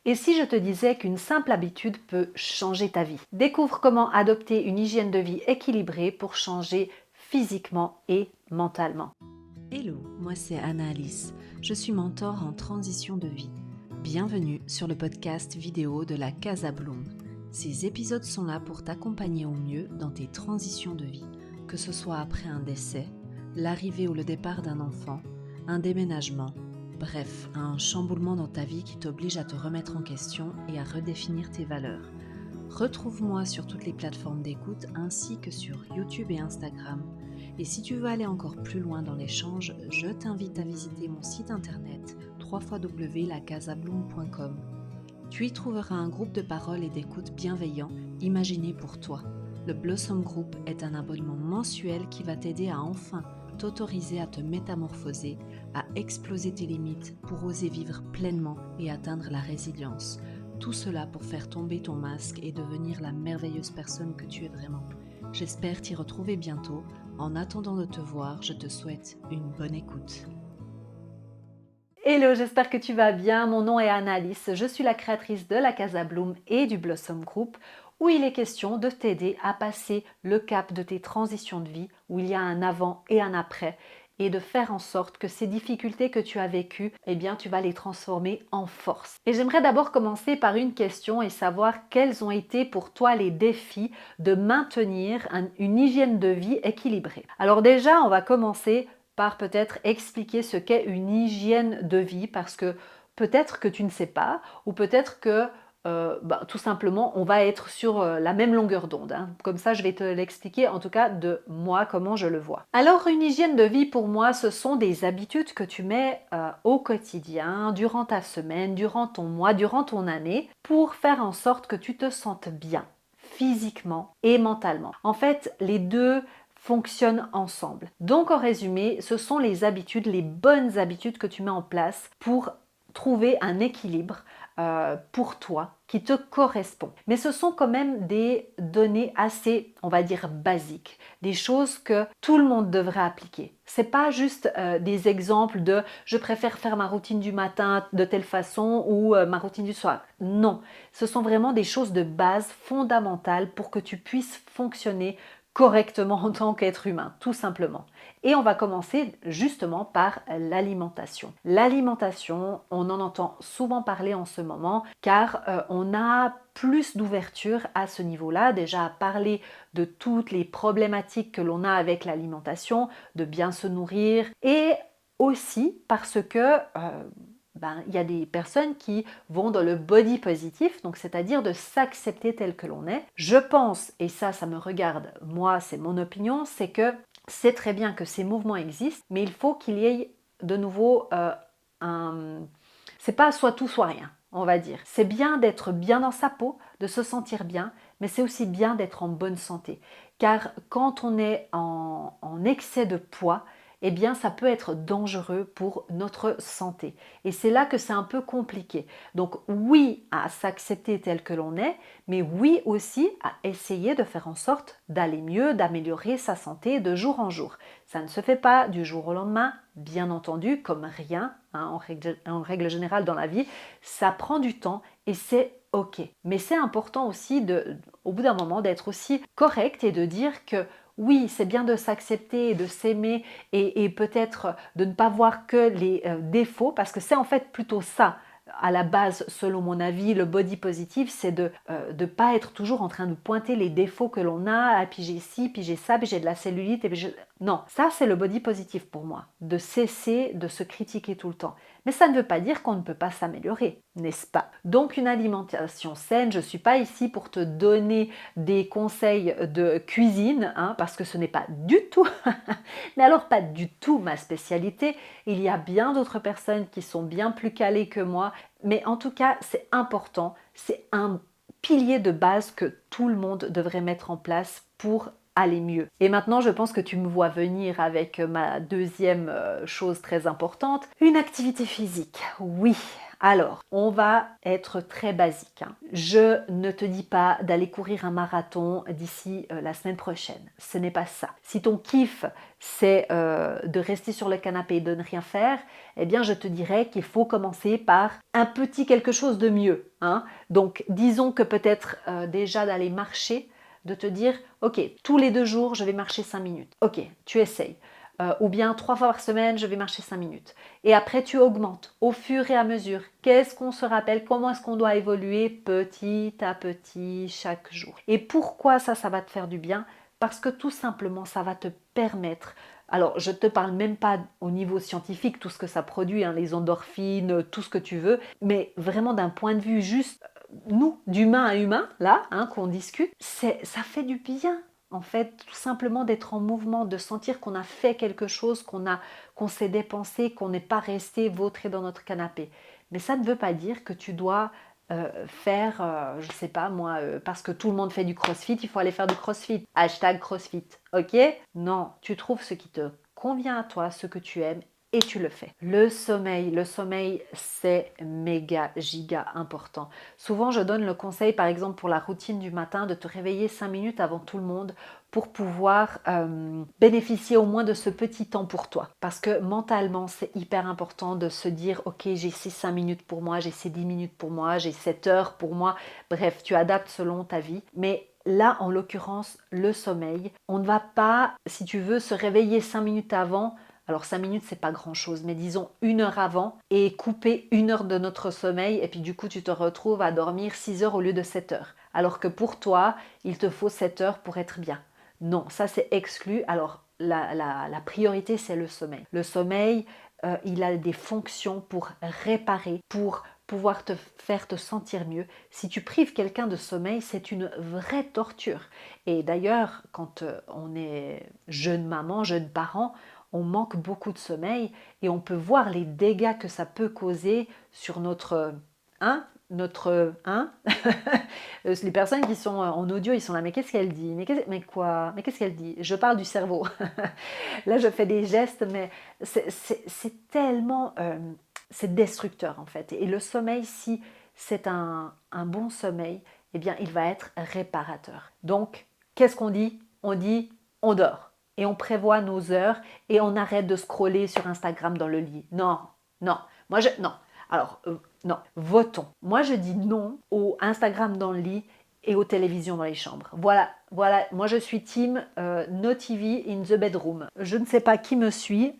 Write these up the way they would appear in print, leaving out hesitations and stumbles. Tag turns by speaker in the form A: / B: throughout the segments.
A: Et si je te disais qu'une simple habitude peut changer ta vie? Découvre comment adopter une hygiène de vie équilibrée pour changer physiquement et mentalement.
B: Hello, moi c'est Anna-Alice. Je suis mentor en transition de vie. Bienvenue sur le podcast vidéo de la Casa Bloom. Ces épisodes sont là pour t'accompagner au mieux dans tes transitions de vie, que ce soit après un décès, l'arrivée ou le départ d'un enfant, un déménagement, bref, un chamboulement dans ta vie qui t'oblige à te remettre en question et à redéfinir tes valeurs. Retrouve-moi sur toutes les plateformes d'écoute ainsi que sur YouTube et Instagram. Et si tu veux aller encore plus loin dans l'échange, je t'invite à visiter mon site internet www.lacasabloom.com. Tu y trouveras un groupe de parole et d'écoute bienveillant imaginé pour toi. Le Blossom Group est un abonnement mensuel qui va t'aider à enfin t'autoriser à te métamorphoser, à exploser tes limites pour oser vivre pleinement et atteindre la résilience. Tout cela pour faire tomber ton masque et devenir la merveilleuse personne que tu es vraiment. J'espère t'y retrouver bientôt. En attendant de te voir, je te souhaite une bonne écoute.
A: Hello, j'espère que tu vas bien. Mon nom est Anna-Alice, je suis la créatrice de la Casa Bloom et du Blossom Group, où il est question de t'aider à passer le cap de tes transitions de vie, où il y a un avant et un après, et de faire en sorte que ces difficultés que tu as vécues, tu vas les transformer en force. Et j'aimerais d'abord commencer par une question et savoir quels ont été pour toi les défis de maintenir une hygiène de vie équilibrée. Alors déjà, on va commencer par peut-être expliquer ce qu'est une hygiène de vie, parce que peut-être que tu ne sais pas, ou peut-être que tout simplement on va être sur la même longueur d'onde. Comme ça, je vais te l'expliquer, en tout cas de moi, comment je le vois. Alors une hygiène de vie pour moi, ce sont des habitudes que tu mets au quotidien, durant ta semaine, durant ton mois, durant ton année, pour faire en sorte que tu te sentes bien, physiquement et mentalement. En fait, les deux fonctionnent ensemble. Donc en résumé, ce sont les habitudes, les bonnes habitudes que tu mets en place pour trouver un équilibre pour toi qui te correspond. Mais ce sont quand même des données assez, on va dire, basiques, des choses que tout le monde devrait appliquer. C'est pas juste des exemples de je préfère faire ma routine du matin de telle façon ou ma routine du soir. Non, ce sont vraiment des choses de base fondamentales pour que tu puisses fonctionner correctement en tant qu'être humain, tout simplement. Et on va commencer justement par l'alimentation. L'alimentation, on en entend souvent parler en ce moment car on a plus d'ouverture à ce niveau-là, déjà à parler de toutes les problématiques que l'on a avec l'alimentation, de bien se nourrir, et aussi parce que il y a des personnes qui vont dans le body positif, donc c'est-à-dire de s'accepter tel que l'on est. Je pense, et ça me regarde, moi c'est mon opinion, c'est que c'est très bien que ces mouvements existent, mais il faut qu'il y ait de nouveau un... C'est pas soit tout soit rien, on va dire. C'est bien d'être bien dans sa peau, de se sentir bien, mais c'est aussi bien d'être en bonne santé. Car quand on est en excès de poids, eh bien ça peut être dangereux pour notre santé. Et c'est là que c'est un peu compliqué. Donc oui à s'accepter tel que l'on est, mais oui aussi à essayer de faire en sorte d'aller mieux, d'améliorer sa santé de jour en jour. Ça ne se fait pas du jour au lendemain, bien entendu, comme rien, en règle générale dans la vie, ça prend du temps et c'est ok. Mais c'est important aussi, au bout d'un moment, d'être aussi correct et de dire que oui, c'est bien de s'accepter et de s'aimer et peut-être de ne pas voir que les défauts, parce que c'est en fait plutôt ça à la base, selon mon avis, le body positive, c'est de ne pas être toujours en train de pointer les défauts que l'on a, ah, puis j'ai ci, puis j'ai ça, puis j'ai de la cellulite. Non, ça c'est le body positive pour moi, de cesser de se critiquer tout le temps. Mais ça ne veut pas dire qu'on ne peut pas s'améliorer, n'est-ce pas? Donc une alimentation saine, je ne suis pas ici pour te donner des conseils de cuisine, parce que ce n'est pas du tout, mais alors pas du tout ma spécialité. Il y a bien d'autres personnes qui sont bien plus calées que moi, mais en tout cas c'est important, c'est un pilier de base que tout le monde devrait mettre en place pour aller mieux. Et maintenant, je pense que tu me vois venir avec ma deuxième chose très importante, une activité physique. Oui. Alors, on va être très basique, hein. Je ne te dis pas d'aller courir un marathon d'ici la semaine prochaine. Ce n'est pas ça. Si ton kiff, c'est de rester sur le canapé et de ne rien faire, eh bien, je te dirais qu'il faut commencer par un petit quelque chose de mieux, hein. Donc, disons que peut-être déjà d'aller marcher, de te dire, ok, tous les 2 jours, je vais marcher 5 minutes. Ok, tu essayes. Ou bien 3 fois par semaine, je vais marcher 5 minutes. Et après, tu augmentes au fur et à mesure. Qu'est-ce qu'on se rappelle? Comment est-ce qu'on doit évoluer petit à petit chaque jour? Et pourquoi ça va te faire du bien? Parce que tout simplement, ça va te permettre. Alors, je ne te parle même pas au niveau scientifique, tout ce que ça produit, hein, les endorphines, tout ce que tu veux, mais vraiment d'un point de vue juste, nous, d'humain à humain, là, hein, qu'on discute, ça fait du bien. En fait, tout simplement d'être en mouvement, de sentir qu'on a fait quelque chose, qu'on s'est dépensé, qu'on n'est pas resté vautré dans notre canapé. Mais ça ne veut pas dire que tu dois faire, je ne sais pas moi, parce que tout le monde fait du crossfit, il faut aller faire du crossfit. Hashtag crossfit, ok? Non, tu trouves ce qui te convient à toi, ce que tu aimes, et tu le fais. Le sommeil, c'est méga, giga important. Souvent, je donne le conseil, par exemple, pour la routine du matin, de te réveiller 5 minutes avant tout le monde pour pouvoir bénéficier au moins de ce petit temps pour toi. Parce que mentalement, c'est hyper important de se dire, ok, j'ai ces 5 minutes pour moi, j'ai ces 10 minutes pour moi, j'ai 7 heures pour moi. Bref, tu adaptes selon ta vie. Mais là, en l'occurrence, le sommeil, on ne va pas, si tu veux, se réveiller 5 minutes avant. Alors 5 minutes, c'est pas grand-chose, mais disons 1 heure avant et couper 1 heure de notre sommeil et puis du coup, tu te retrouves à dormir 6 heures au lieu de 7 heures. Alors que pour toi, il te faut 7 heures pour être bien. Non, ça c'est exclu. Alors la priorité, c'est le sommeil. Le sommeil, il a des fonctions pour réparer, pour pouvoir te faire te sentir mieux. Si tu prives quelqu'un de sommeil, c'est une vraie torture. Et d'ailleurs, quand on est jeune maman, jeune parent, on manque beaucoup de sommeil et on peut voir les dégâts que ça peut causer sur les personnes qui sont en audio, ils sont là, mais qu'est-ce qu'elle dit? Mais quoi? Mais qu'est-ce qu'elle dit? Je parle du cerveau. Là, je fais des gestes, mais c'est tellement... c'est destructeur en fait. Et le sommeil, si c'est un bon sommeil, eh bien, il va être réparateur. Donc, qu'est-ce qu'on dit? On dit, on dort. Et on prévoit nos heures et on arrête de scroller sur Instagram dans le lit. Non, non. Non. Alors, non, votons. Moi, je dis non au Instagram dans le lit et aux télévisions dans les chambres. Voilà. Moi, je suis team no TV in the bedroom. Je ne sais pas qui me suit.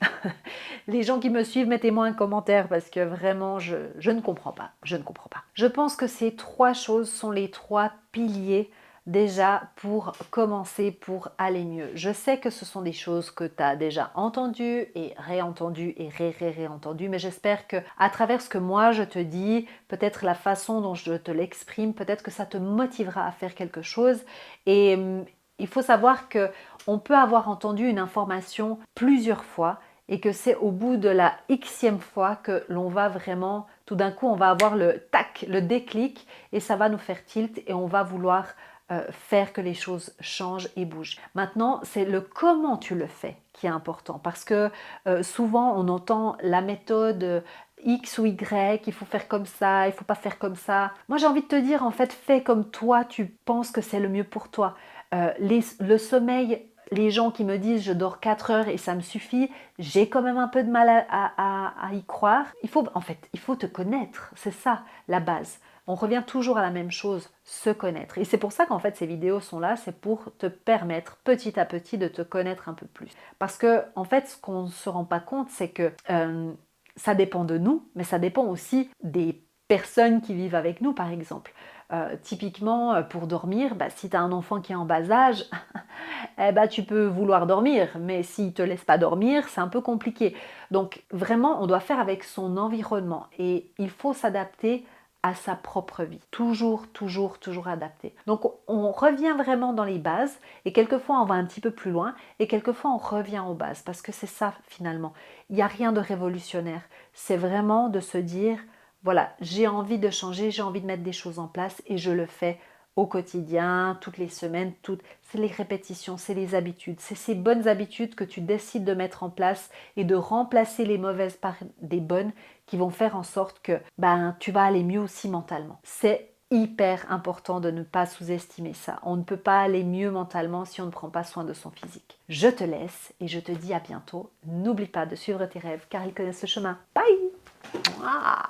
A: Les gens qui me suivent, mettez-moi un commentaire parce que vraiment, je ne comprends pas. Je ne comprends pas. Je pense que ces 3 choses sont les 3 piliers déjà pour commencer, pour aller mieux. Je sais que ce sont des choses que tu as déjà entendues et réentendues et réentendues, mais j'espère que à travers ce que moi je te dis, peut-être la façon dont je te l'exprime, peut-être que ça te motivera à faire quelque chose. Et il faut savoir que on peut avoir entendu une information plusieurs fois et que c'est au bout de la xème fois que l'on va vraiment, tout d'un coup, on va avoir le tac, le déclic et ça va nous faire tilt et on va vouloir faire que les choses changent et bougent. Maintenant, c'est le comment tu le fais qui est important parce que souvent on entend la méthode X ou Y, il faut faire comme ça, il ne faut pas faire comme ça. Moi j'ai envie de te dire en fait, fais comme toi tu penses que c'est le mieux pour toi. Le sommeil, les gens qui me disent je dors 4 heures et ça me suffit, j'ai quand même un peu de mal à y croire. Il faut te connaître, c'est ça la base. On revient toujours à la même chose, se connaître. Et c'est pour ça qu'en fait ces vidéos sont là, c'est pour te permettre petit à petit de te connaître un peu plus. Parce que en fait ce qu'on ne se rend pas compte, c'est que ça dépend de nous, mais ça dépend aussi des personnes qui vivent avec nous par exemple. Typiquement pour dormir, si tu as un enfant qui est en bas âge, tu peux vouloir dormir, mais s'il ne te laisse pas dormir, c'est un peu compliqué. Donc vraiment, on doit faire avec son environnement et il faut s'adapter à sa propre vie. Toujours adapté. Donc on revient vraiment dans les bases et quelquefois on va un petit peu plus loin et quelquefois on revient aux bases parce que c'est ça finalement. Il n'y a rien de révolutionnaire. C'est vraiment de se dire, voilà, j'ai envie de changer, j'ai envie de mettre des choses en place et je le fais au quotidien, toutes les semaines, c'est les répétitions, c'est les habitudes, c'est ces bonnes habitudes que tu décides de mettre en place et de remplacer les mauvaises par des bonnes qui vont faire en sorte que tu vas aller mieux aussi mentalement. C'est hyper important de ne pas sous-estimer ça. On ne peut pas aller mieux mentalement si on ne prend pas soin de son physique. Je te laisse et je te dis à bientôt. N'oublie pas de suivre tes rêves car ils connaissent le chemin. Bye! Mouah.